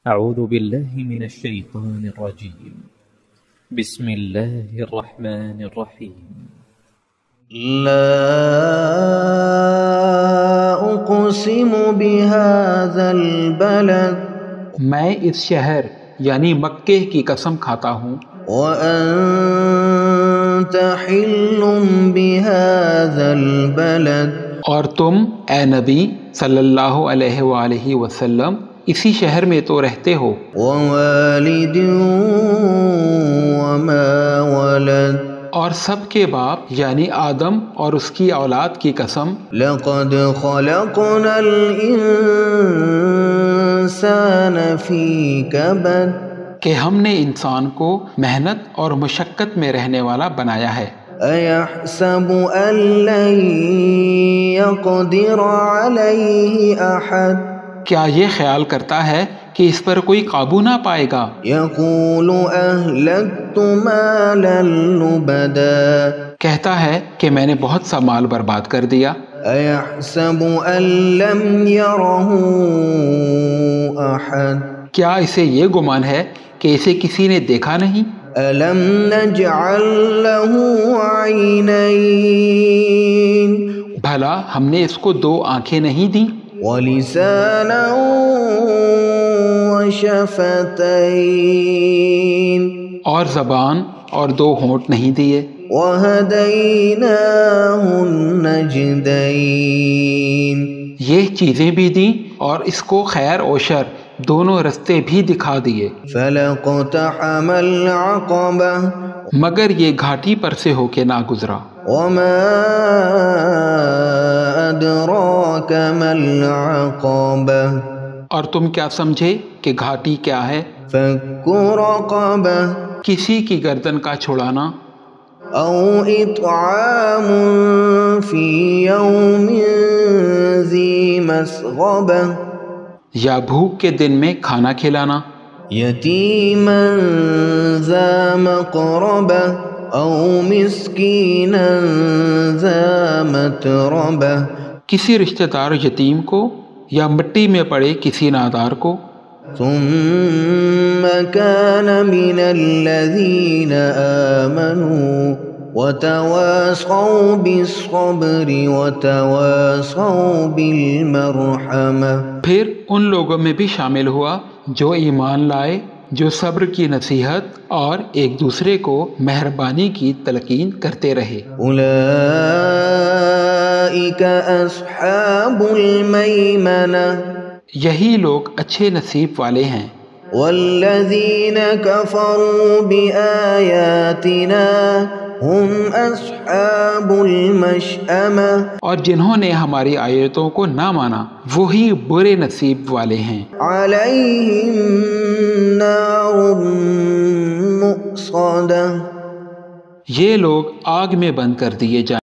أعوذ بالله من الشيطان الرجيم. بسم الله الرحمن الرحيم. لا أقسم بهذا البلد میں اس شہر یعنی مکے کی قسم کھاتا ہوں وأنت حل بهذا البلد اور تم اے نبی صلی اللہ علیہ وآلہ وسلم اسی شہر میں تو رہتے ہو ووالد وما ولد اور سب کے باپ یعنی آدم اور اس کی اولاد کی قسم لقد خلقنا الإنسان في كبد کہ ہم نے انسان کو محنت اور مشقت میں رہنے والا بنایا ہے أيحسب أن لن يقدر عليه أحد کیا یہ خیال کرتا ہے کہ اس پر کوئی قابو نہ پائے گا يقول أهلكت مالا لبدا کہتا ہے کہ میں نے بہت سا مال برباد کر دیا أيحسب أن لم يره أحد کیا اسے یہ گمان ہے کہ اسے کسی نے دیکھا نہیں ألم نجعل له عينين بھلا ہم نے اس کو دو آنکھیں نہیں دیں ولسانا وشفتين اور زبان اور دو ہونٹ نہیں دیے وهديناه النجدين یہ چیزیں بھی دیں اور اس کو خیر و شر دونوں رستے بھی دکھا دیے فلاقتحم العقبة مگر یہ گھاٹی پر سے ہو کے نہ گزرا وما أدراك ما العقبة اور تم کیا سمجھے کہ گھاٹی کیا ہے فك رقبة کسی کی گردن کا چھڑانا أو إطعام في يوم ذي مسغبة یا بھوک کے دن میں کھانا کھلانا يتيما ذا مقربة أو مسكينا ذا متربة کسی رشتہ دار یتیم کو یا مٹی میں پڑے کسی نادار کو ثم كان من الذين آمنوا وتواصوا بالصبر وتواصوا بالمرحمة پھر ان لوگوں میں بھی شامل ہوا جو ایمان لائے جو صبر کی نصیحت اور ایک دوسرے کو مہربانی کی تلقین کرتے رہے أولئك أصحاب الميمنة یہی لوگ اچھے نصیب والے ہیں والذين كفروا بآياتنا هم أصحاب المشأمة اور جنہوں نے ہماری آیتوں کو نہ مانا وہی برے نصیب والے ہیں عليهم نار مؤصدة یہ لوگ آگ میں بند کر دیے جائیں